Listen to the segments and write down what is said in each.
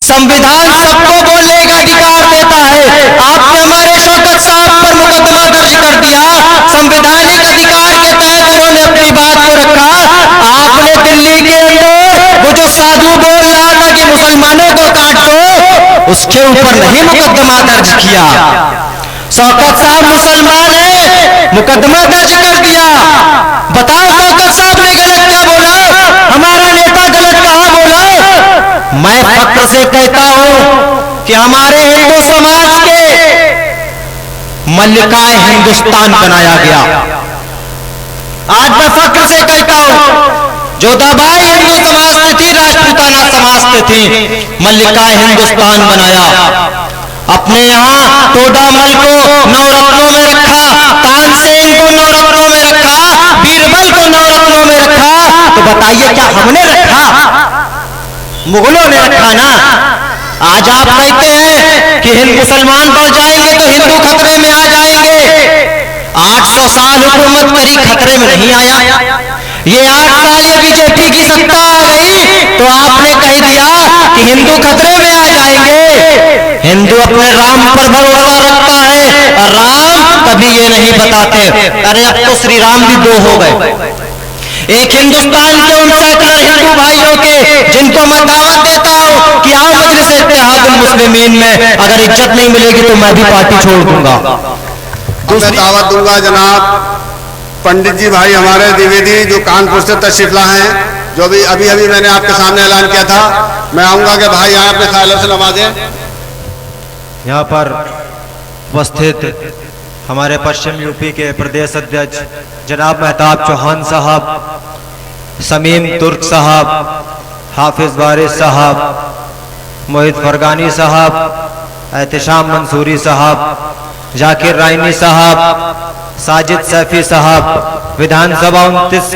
संविधान सबको बोलने का अधिकार देता है। आपने हमारे शौकत साहब पर मुकदमा दर्ज कर दिया, संवैधानिक अधिकार के तहत उन्होंने अपनी बात को रखा। आपने दिल्ली के अंदर वो जो साधु बोल रहा था कि मुसलमानों को काट दो, उसके ऊपर नहीं मुकदमा दर्ज किया। शौकत साहब मुसलमान है, मुकदमा दर्ज कर दिया। बताओ शौकत साहब ने गलत क्या बोला, हमारा नेता गलत कहां बोला? मैं फक्र से कहता हूं कि हमारे हिंदू समाज के मल्लिकाए हिंदुस्तान बनाया गया। आज मैं फक्र से कहता हूं, जो दबाई हिंदू समाज से थी, राजपूताना समाज से थी, मल्लिकाए हिंदुस्तान बनाया। अपने यहाँ टोडामल को नवरत्नों में रखा, तानसेन को नवरत्नों में रखा, बीरबल को नवरत्नों में रखा। तो बताइए क्या हमने रखा? मुगलों ने रखा ना। आज आप कहते हैं कि हिंदू मुसलमान बढ़ जाएंगे तो हिंदू खतरे में आ जाएंगे। 800 साल हुकूमत करी, खतरे में नहीं आया। ये 8 साल ये बीजेपी की सत्ता आ गई तो आपने कह दिया कि हिंदू खतरे में आ जाएंगे। हिंदू अपने राम पर भरोसा रखता है और राम कभी ये नहीं बताते। अरे अब तो श्री राम भी 2 हो गए। एक हिंदुस्तान के उन सैकड़ों हिंदू भाइयों के जिनको मैं दावत देता हूं कि आओ मजलिस इत्तेहादुल मुस्लिमीन में, अगर इज्जत नहीं मिलेगी तो मैं भी पार्टी छोड़ दूंगा। मैं दावत दूंगा जनाब पंडित जी भाई हमारे द्विवेदी जो कानपुर से तशरीफ लाए हैं, जो भी अभी अभी मैंने आपके सामने ऐलान किया था। मैं आऊंगा कि भाई यहाँ अपने ख्यालों से नवाजें। यहाँ पर उपस्थित हमारे पश्चिम यूपी के प्रदेश अध्यक्ष जनाब मेहताब चौहान साहब, समीम तुर्क साहब, हाफिज वारिस साहब, मोहित फरगानी साहब, एहतिशाम मंसूरी साहब, जाकिर राइनी साहब, साजिद सैफी साहब, विधानसभा 29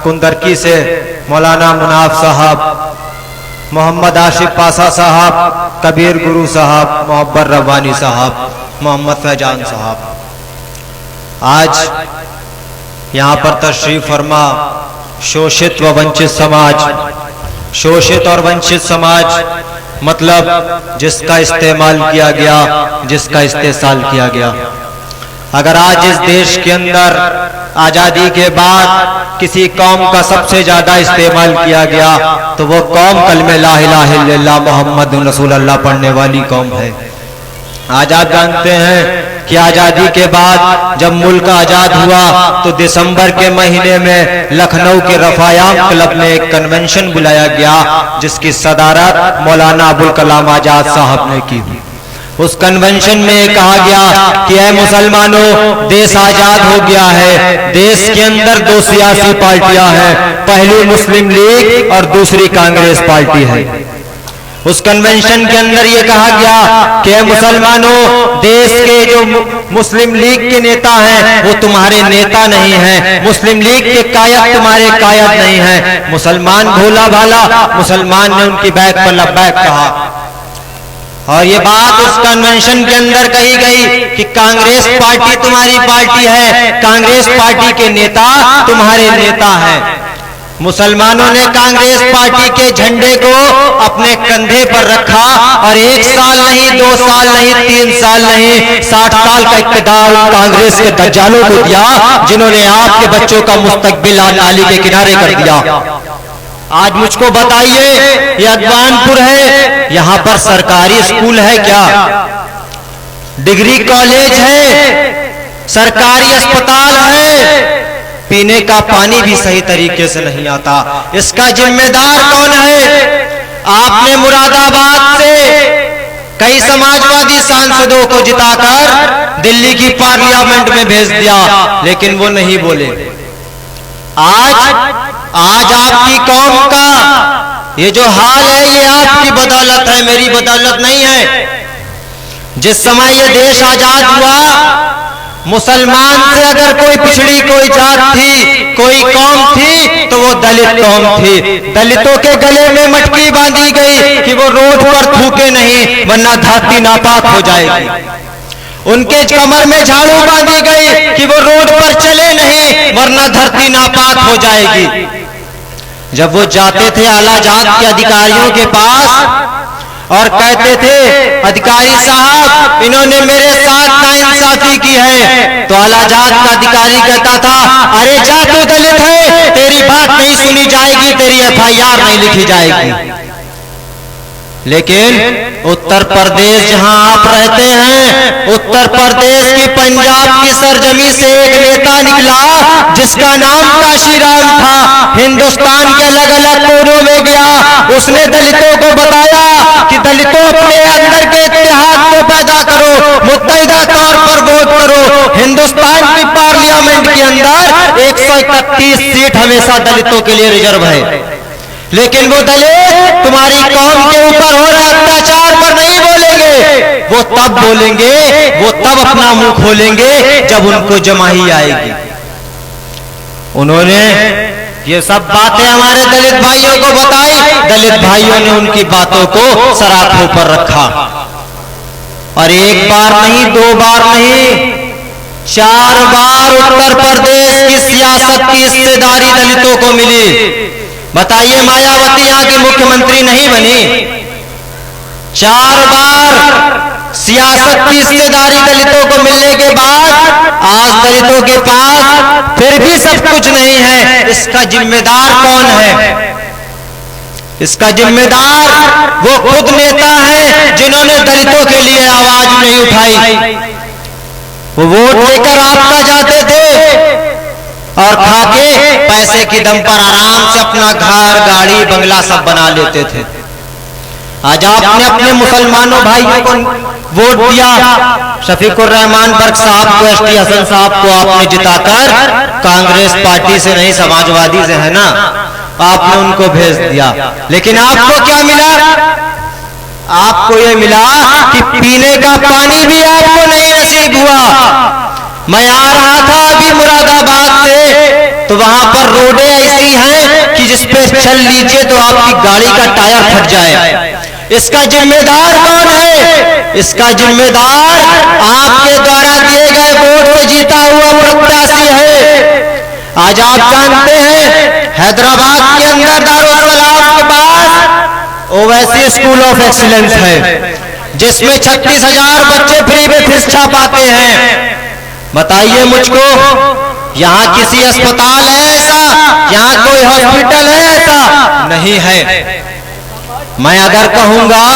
कुंदरकी से मौलाना मुनाफ साहब, मोहम्मद आशिफ पासा साहब, कबीर गुरु साहब, मोहब्बर रब्बानी साहब, मोहम्मद फैजान साहब। आज यहाँ पर तशरीफ फरमा शोषित व वंचित समाज, शोषित और वंचित समाज मतलब जिसका इस्तेमाल किया गया, जिसका इस्तेसाल किया गया। अगर आज इस देश के अंदर आजादी के बाद किसी कौम का सबसे ज्यादा इस्तेमाल किया गया तो वो कौम कलमे ला इलाहा इल्लल्लाह मुहम्मदुर रसूलुल्लाह पढ़ने वाली कौम है। आज आप जानते हैं कि आजादी के बाद जब मुल्क आजाद हुआ तो दिसंबर के महीने में लखनऊ के रफायाम क्लब में एक कन्वेंशन बुलाया गया जिसकी सदारत मौलाना अबुल कलाम आजाद साहब ने की। उस कन्वेंशन में कहा गया कि ऐ मुसलमानों, देश आजाद हो गया है। देश के अंदर 2 सियासी पार्टियां हैं, पहली मुस्लिम लीग और दूसरी कांग्रेस पार्टी है। उस कन्वेंशन के अंदर ये कहा गया कि मुसलमानों, देश के जो मुस्लिम लीग के नेता हैं वो तुम्हारे नेता नहीं हैं, मुस्लिम लीग के कायद तुम्हारे कायद नहीं हैं। मुसलमान भोला भाला, मुसलमान ने उनकी बैक पर लब्बैक कहा। और ये बात उस कन्वेंशन के अंदर कही गई कि कांग्रेस पार्टी तुम्हारी पार्टी है, कांग्रेस पार्टी के नेता तुम्हारे नेता हैं। मुसलमानों ने कांग्रेस पार्टी के झंडे को अपने कंधे पर रखा और 1 साल नहीं, 2 साल नहीं, 3 साल नहीं, 60 साल का इक़्तिदार कांग्रेस के दज्जालों को दिया जिन्होंने आपके बच्चों का मुस्तकबिल नाली के किनारे कर दिया। आज मुझको बताइए, ये अगवानपुर है, यहाँ पर सरकारी स्कूल है क्या? डिग्री कॉलेज है, सरकारी अस्पताल है, पीने का पानी भी सही तरीके से नहीं आता। इसका जिम्मेदार कौन है? आपने मुरादाबाद से कई समाजवादी सांसदों को जिताकर दिल्ली की पार्लियामेंट में भेज दिया, लेकिन वो नहीं बोले। आज आपकी कौम का ये जो हाल है ये आपकी बदौलत है, मेरी बदौलत नहीं है। जिस समय ये देश आजाद हुआ, मुसलमान से अगर कोई पिछड़ी कोई जात थी, कोई कौम थी तो वो दलित कौम थी। दलितों के गले में मटकी बांधी गई कि वो रोड पर थूके नहीं वरना धरती नापाक हो जाएगी। उनके कमर में झाड़ू बांधी गई कि वो रोड पर चले नहीं वरना धरती नापाक हो जाएगी। जब वो जाते थे आला जात के अधिकारियों के पास और कहते थे अधिकारी साहब इन्होंने मेरे साथ नाइंसाफी की है, तो आलाजात का अधिकारी कहता था अरे जा तू दलित है, तेरी बात नहीं सुनी जाएगी, तेरी FIR नहीं लिखी जाएगी। लेकिन उत्तर प्रदेश जहां आप रहते हैं, उत्तर प्रदेश की पंजाब की सरजमी से एक नेता निकला जिसका नाम काशीराम था। हिंदुस्तान के अलग अलग कोनों में गया, उसने दलितों को बताया कि दलितों अपने अंदर के इत्तेहाद को पैदा करो, मुत्तहिदा तौर पर वोट करो। हिंदुस्तान की पार्लियामेंट के अंदर 131 सीट हमेशा दलितों के लिए रिजर्व है, लेकिन वो दलित तुम्हारी कौम के ऊपर हो रहे अत्याचार पर नहीं बोलेंगे, वो तब बोलेंगे, वो तब अपना मुंह खोलेंगे जब उनको जमाही आएगी। उन्होंने ये सब बातें हमारे दलित भाइयों को बताई, दलित भाइयों ने उनकी बातों को सराखों पर रखा और एक बार नहीं, 2 बार नहीं, 4 बार उत्तर प्रदेश की सियासत की हिस्सेदारी दलितों को मिली। बताइए मायावती यहां की मुख्यमंत्री नहीं बनी? 4 बार सियासत की हिस्सेदारी दलितों को मिलने के बाद आज दलितों के पास फिर भी सब कुछ नहीं है। इसका जिम्मेदार कौन है? इसका जिम्मेदार वो खुद नेता हैं जिन्होंने दलितों के लिए आवाज नहीं उठाई। वो वोट लेकर आपका जाते थे और खाके पैसे की दम पर आराम से अपना घर, गाड़ी, बंगला सब बना लेते थे। आज आपने अपने मुसलमानों भाइयों को वोट दिया, शफीकुर रहमान बर्क साहब को, ST हसन साहब को आपने जिताकर कांग्रेस पार्टी से नहीं, समाजवादी से है ना, आपने उनको भेज दिया। लेकिन आपको क्या मिला? आपको ये मिला कि पीने का पानी भी आपको नहीं नसीब हुआ। मैं आ रहा था अभी मुरादाबाद से, तो वहां पर रोडें ऐसी हैं कि जिस पे चल लीजिए तो आपकी गाड़ी का टायर फट जाए। इसका जिम्मेदार कौन है? इसका जिम्मेदार आपके द्वारा दिए गए वोट से जीता हुआ प्रत्याशी है। आज आप जानते हैं हैदराबाद के अंदर दारुल-सलाम के पास ओवैसी स्कूल ऑफ एक्सीलेंस है, जिसमें 36,000 बच्चे फ्री में शिक्षा पाते हैं। बताइए मुझको, यहाँ किसी अस्पताल है ऐसा? यहाँ कोई हॉस्पिटल है ऐसा? नहीं है। मैं अगर कहूंगा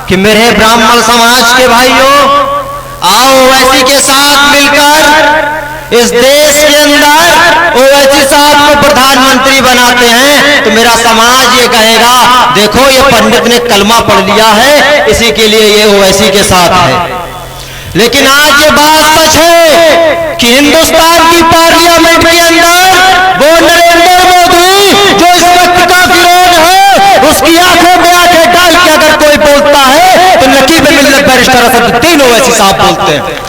कि मेरे ब्राह्मण समाज के भाइयों, आओ ओवैसी के साथ मिलकर इस देश के अंदर ओवैसी साहब को प्रधानमंत्री बनाते हैं, तो मेरा समाज ये कहेगा देखो ये पंडित ने कलमा पढ़ लिया है, इसी के लिए ये ओवैसी के साथ है। लेकिन आज ये बात सच है कि हिंदुस्तान की पार्लियामेंट के अंदर वो नरेंद्र मोदी जो इस वक्त का विरोध है, उसकी आंखों में आंखें डाल के अगर कोई बोलता है तो नकीब मिल्लत बैरिस्टर असदुद्दीन ओवैसी साहब बोलते हैं।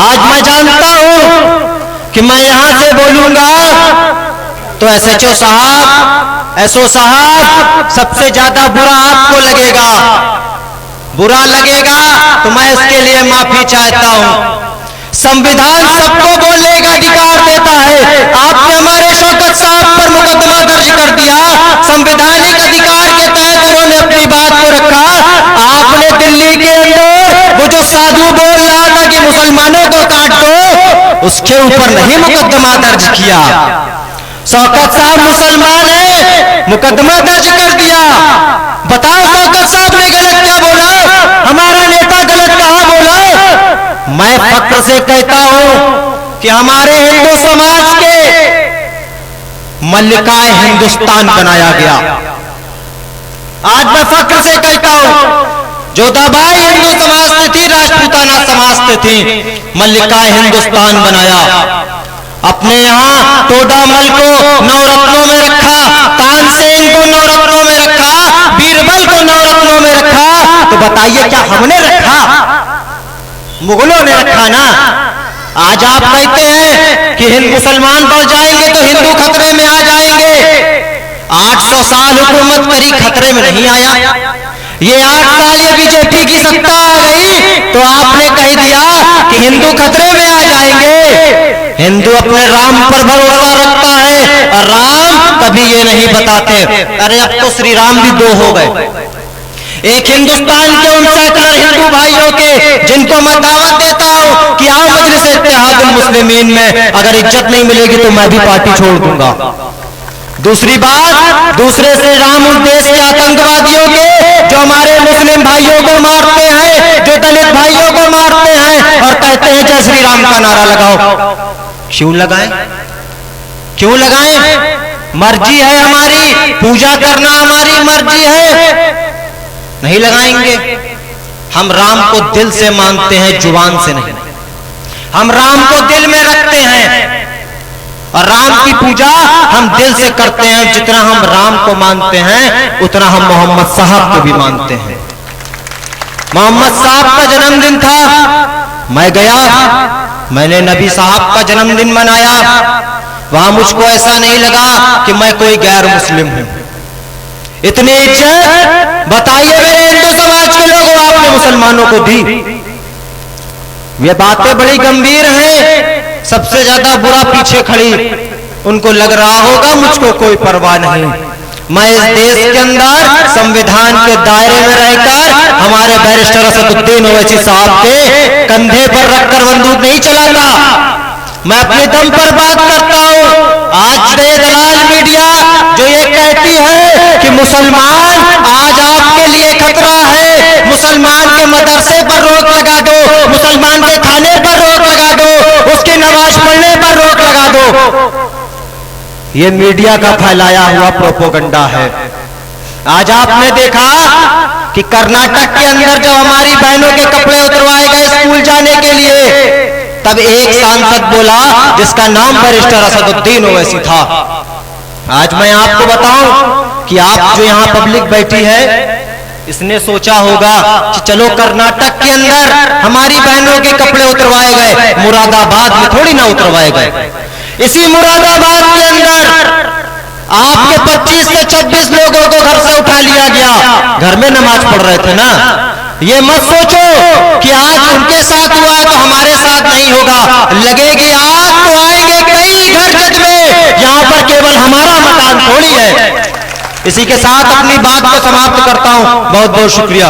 आज मैं जानता हूं कि मैं यहां से बोलूंगा तो SHO साहब, SO साहब, सबसे ज्यादा बुरा आपको लगेगा। बुरा लगेगा तो मैं इसके लिए माफी चाहता हूं। संविधान सबको बोलने का अधिकार देता है। आपने हमारे शौकत साहब पर मुकदमा दर्ज कर दिया, संवैधानिक अधिकार के तहत उन्होंने अपनी बात को रखा। आपने दिल्ली के अंदर वो जो साधु बोल रहा था कि मुसलमानों को काट दो, उसके ऊपर नहीं मुकदमा दर्ज किया। शौकत साहब मुसलमान है, मुकदमा दर्ज कर दिया। बताओ शौकत साहब ने गलत क्या बोला? हमारा नेता गलत कहां बोला? मैं फक्र से कहता हूं कि हमारे हिंदू समाज के मल्लिकाए हिंदुस्तान बनाया गया। आज मैं फक्र से कहता हूं जोधाबाई हिंदू समाज से थी, राजपूताना समाज से थी, मल्लिकाए हिंदुस्तान बनाया। अपने यहाँ तोडामल को नवरत्नों में रखा, तानसेन को नवरत्नों में रखा, बीरबल को नवरत्नों में रखा। तो बताइए क्या हमने रखा? मुगलों ने रखा ना। आज आप कहते हैं कि हिंदू मुसलमान बढ़ जाएंगे तो हिंदू खतरे में आ जाएंगे। 800 साल हुकूमत करी, खतरे में नहीं आया। ये 8 साल ये बीजेपी की सत्ता आ गई तो आपने कह दिया कि हिंदू खतरे में आ जाएंगे। हिंदू अपने राम पर भरोसा रखता है और राम कभी ये नहीं बताते अरे अब तो श्री राम भी 2 हो गए। एक हिंदुस्तान के उन सैकड़ों हिंदू भाइयों के जिनको मैं दावत देता हूं कि आओ मजलिस इत्तेहादुल मुस्लिमीन में, अगर इज्जत नहीं मिलेगी तो मैं भी पार्टी छोड़ दूंगा। दूसरी बात, दूसरे से राम उद्देश के आतंकवादियों के जो हमारे मुस्लिम भाइयों को मारते हैं, जो दलित भाइयों को मारते हैं और कहते हैं जय श्री राम का नारा लगाओ। क्यों लगाएं? क्यों लगाएं? मर्जी है हमारी, पूजा करना हमारी मर्जी है, नहीं लगाएंगे। हम राम को दिल से मानते हैं, जुबान से नहीं। हम राम को दिल में रखते हैं और राम की पूजा हम दिल से करते हैं। जितना हम राम को मानते हैं उतना हम मोहम्मद साहब को भी मानते हैं। मोहम्मद साहब का जन्मदिन था, मैं गया, मैंने नबी साहब का जन्मदिन मनाया। वहां मुझको ऐसा नहीं लगा कि मैं कोई गैर मुस्लिम हूं। इतनी इज्जत बताइए मेरे हिंदू समाज के लोगों, आपने मुसलमानों को दी। ये बातें बड़ी गंभीर हैं। सबसे ज्यादा बुरा पीछे खड़ी, उनको लग रहा होगा मुझको कोई परवाह नहीं। मैं इस देश के अंदर संविधान के दायरे में रहकर हमारे बैरिस्टर असदुद्दीन ओवैसी साहब के कंधे पर रखकर बंदूक नहीं चलाता, मैं अपने दम पर बात करता हूं। आज दलाल मीडिया जो ये कहती है कि मुसलमान आज आपके लिए खतरा है, मुसलमान के मदरसे पर रोक लगा दो, मुसलमान के खाने पर रोक लगा दो, उसकी नमाज पढ़ने पर रोक लगा दो, ये मीडिया का फैलाया हुआ प्रोपोगंडा है। आज आपने देखा कि कर्नाटक के अंदर जब हमारी बहनों के कपड़े उतरवाए गए स्कूल जाने के लिए, तब एक सांसद बोला जिसका नाम बैरिस्टर असदुद्दीन ओवैसी था। आज मैं आपको बताऊं कि आप जो यहां पब्लिक बैठी है, इसने सोचा होगा कि चलो कर्नाटक के अंदर हमारी बहनों के कपड़े उतरवाए गए, मुरादाबाद में थोड़ी ना उतरवाए गए। इसी मुरादाबाद के अंदर आपके 25 से 26 लोगों को घर से उठा लिया गया, घर में नमाज पढ़ रहे थे ना। ये मत सोचो कि आज उनके साथ हुआ है तो हमारे साथ नहीं होगा, लगेगी आग तो आएंगे कई घर जज में, यहां पर केवल हमारा मकान थोड़ी है। इसी के साथ अपनी बात को समाप्त करता हूं। बहुत बहुत शुक्रिया।